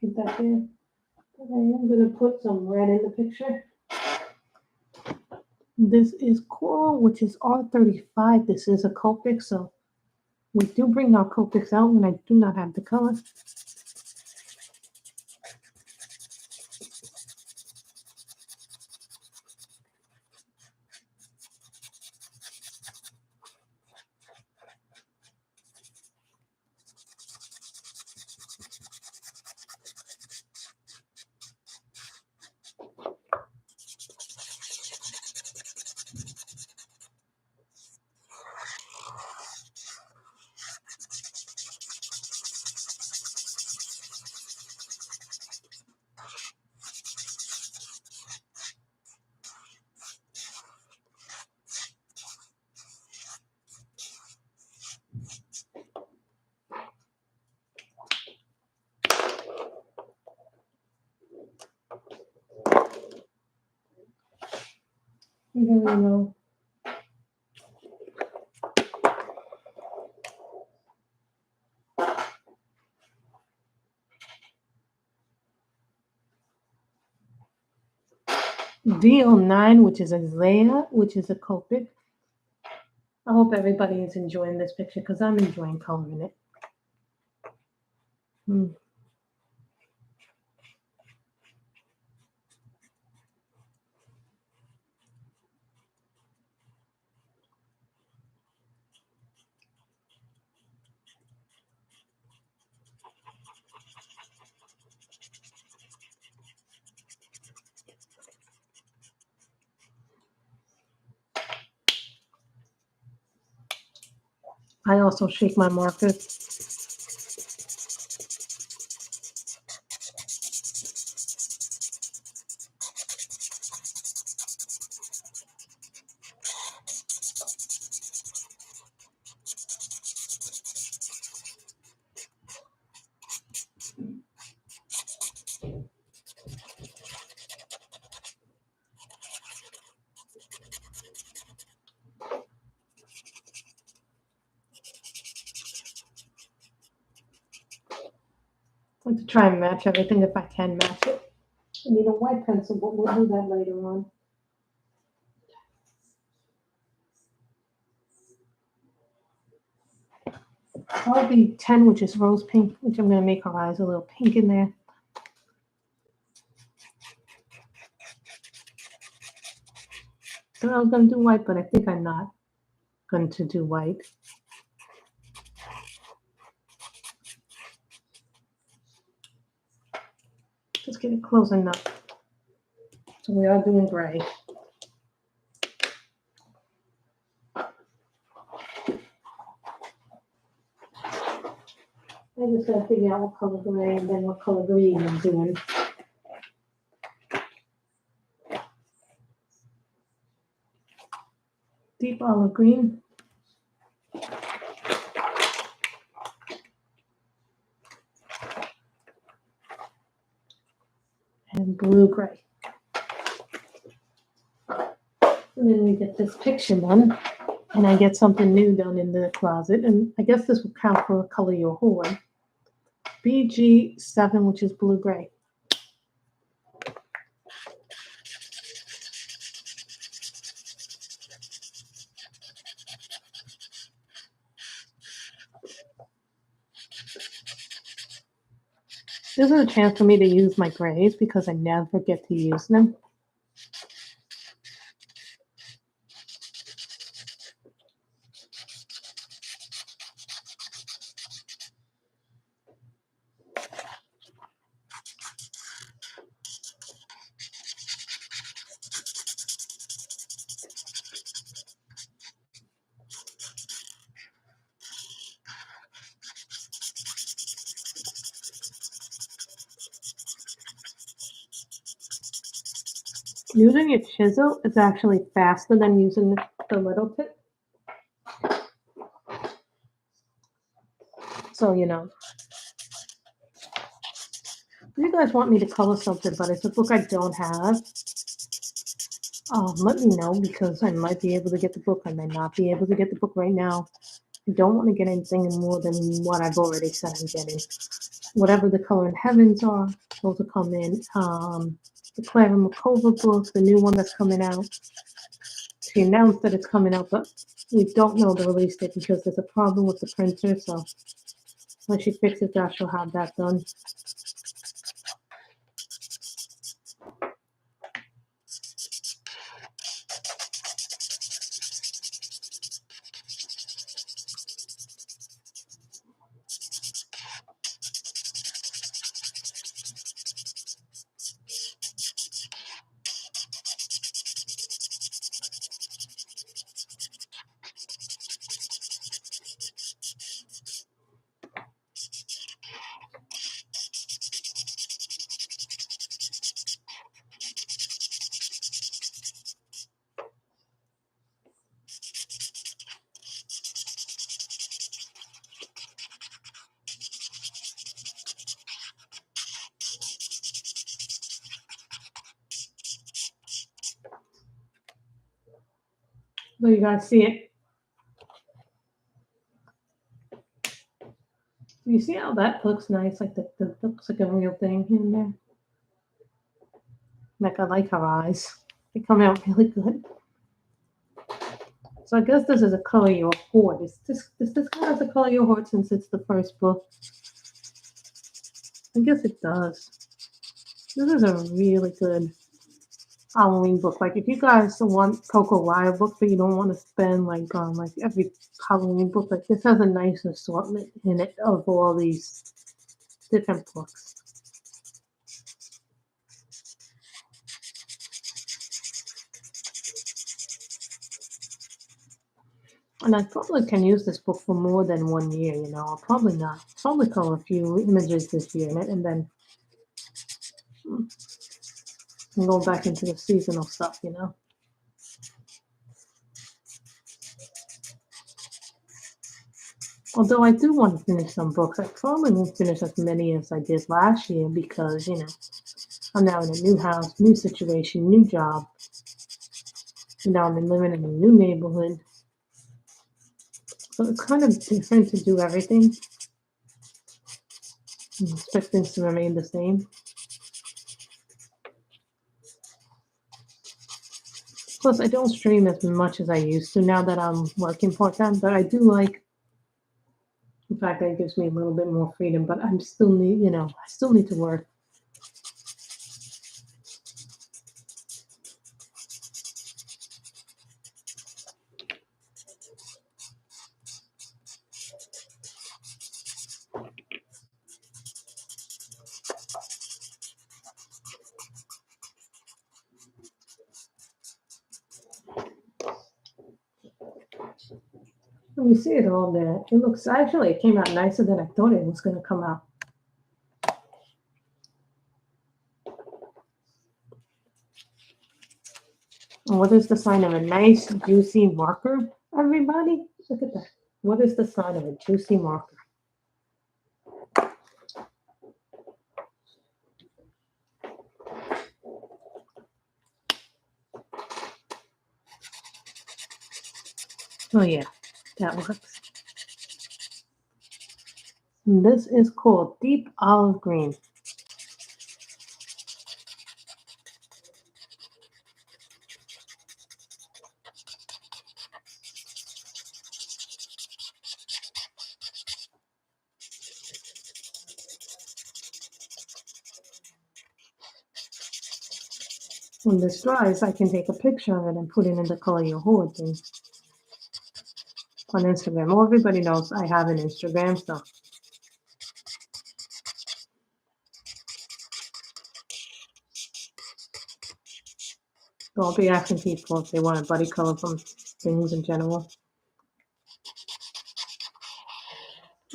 Keep that there. Okay, I'm going to put some red in the picture. This is Coral, which is R35. This is a Copic, so we do bring our Copics out when I do not have the color. Really low. D09, which is a Zaya, which is a Copic. I hope everybody is enjoying this picture because I'm enjoying coloring it. I also shake my marker. I'm going to try and match everything if I can match it. I need a white pencil, but we'll do that later on. RB10, which is rose pink, which I'm going to make her eyes a little pink in there. So I was going to do white, but I think I'm not going to do white. Just get it close enough. So we are doing gray. I just got to figure out what color gray and then what color green I'm doing. Deep olive green. And blue gray. And then we get this picture done. And I get something new done in the closet. And I guess this will count for a color your hoard. BG7, which is blue gray. This is a chance for me to use my grays because I never get to use them. Using your chisel is actually faster than using the little tip. So, you know, if you guys want me to color something, but it's a book I don't have, let me know because I might be able to get the book. I might not be able to get the book right now. I don't want to get anything more than what I've already said I'm getting. Whatever the color in heavens are, those will come in. The Clara Makova book, the new one that's coming out. She announced that it's coming out, but we don't know the release date because there's a problem with the printer. So when she fixes that, she'll have that done. So you guys see it. You see how that looks nice? Like the looks like a real thing in there. Like I like her eyes. They come out really good. So I guess this is a color your hoard. This kind of a color your hoard since it's the first book? I guess it does. This is a really good Halloween book. Like if you guys want Coco Wyo book, but you don't want to spend like on like every Halloween book, like this has a nice assortment in it of all these different books. And I probably can use this book for more than 1 year, you know. I'll probably not. I'll probably color a few images this year and then go back into the seasonal stuff, you know. Although I do want to finish some books, I probably won't finish as many as I did last year because, you know, I'm now in a new house, new situation, new job. And now I'm living in a new neighborhood. So it's kind of different to do everything and expect things to remain the same. Plus, I don't stream as much as I used to now that I'm working part-time, but I do like the fact that it gives me a little bit more freedom, but I still need, you know, I still need to work. When you see it all there, it looks, actually, it came out nicer than I thought it was going to come out. And what is the sign of a nice, juicy marker, everybody? Look at that. What is the sign of a juicy marker? Oh, yeah, that works. And this is called Deep Olive Green. When this dries, I can take a picture of it and put it in the color your hoard thing on Instagram. Well, everybody knows I have an Instagram, so I'll be asking people if they want a buddy color from things in general.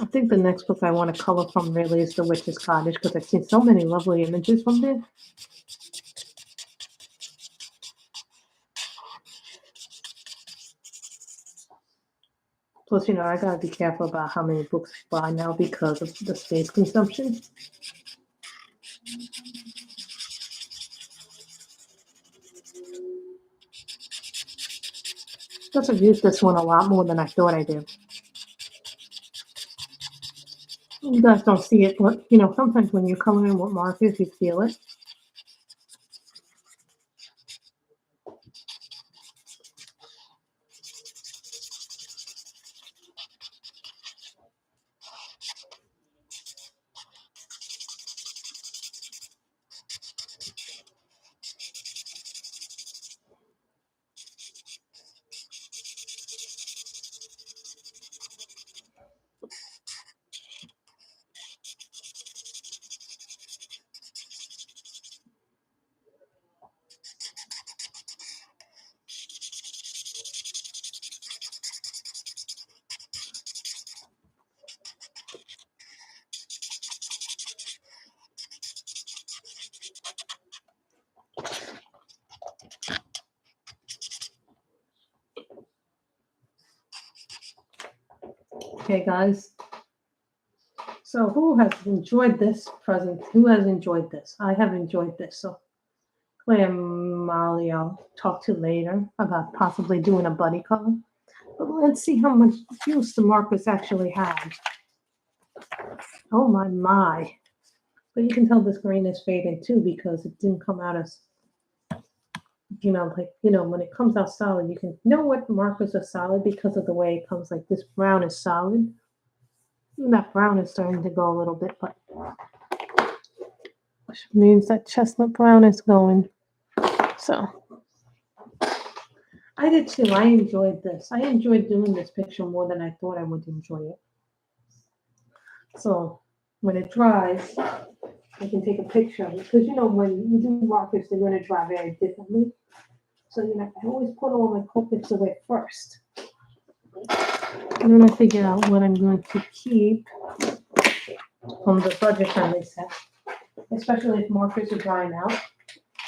I think the next book I want to color from really is the Witches Cottage because I've seen so many lovely images from there. Plus, I gotta be careful about how many books I buy now because of the space consumption. Plus, I've used this one a lot more than I thought I did. You guys don't see it, but sometimes when you're coloring with markers, you feel it. Okay, guys. So who has enjoyed this present? Who has enjoyed this? I have enjoyed this. So Claire and Molly, I'll talk to later about possibly doing a buddy color. But let's see how much use the markers actually have. Oh my. But you can tell this green is faded too because it didn't come out as, when it comes out solid, you can know what markers are solid because of the way it comes. Like this brown is solid. And that brown is starting to go a little bit, but which means that chestnut brown is going. So I did too. I enjoyed this. I enjoyed doing this picture more than I thought I would enjoy it. So when it dries, I can take a picture of it because when you do markers, they're going to dry very differently. So I always put all my Copics away first. And then I figure out what I'm going to keep from the budget-friendly set, especially if markers are drying out.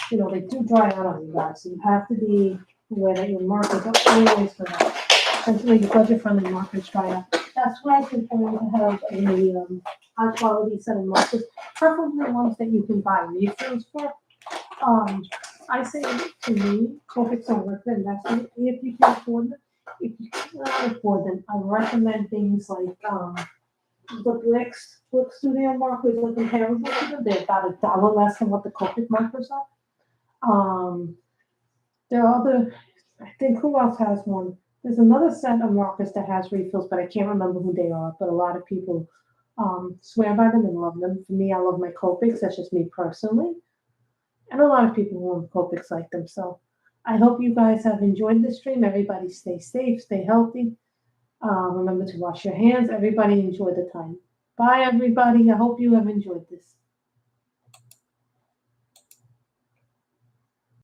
They do dry out on you guys, so you have to be aware that your markers are always for that. Essentially, the budget-friendly markers dry out. That's why I prefer to have a high-quality set of markers, preferably ones that you can buy refills for. I say to me, Copics are worth the investment if you can afford them. If you cannot afford them, I recommend things like the Blick Studio markers are comparable to them. They're about $1 less than what the Copic markers are. There are other, I think, who else has one? There's another set of markers that has refills, but I can't remember who they are. But a lot of people swear by them and love them. For me, I love my Copics. That's just me personally. And a lot of people who own Copics like them. So I hope you guys have enjoyed this stream. Everybody stay safe, stay healthy. Remember to wash your hands. Everybody enjoy the time. Bye, everybody. I hope you have enjoyed this.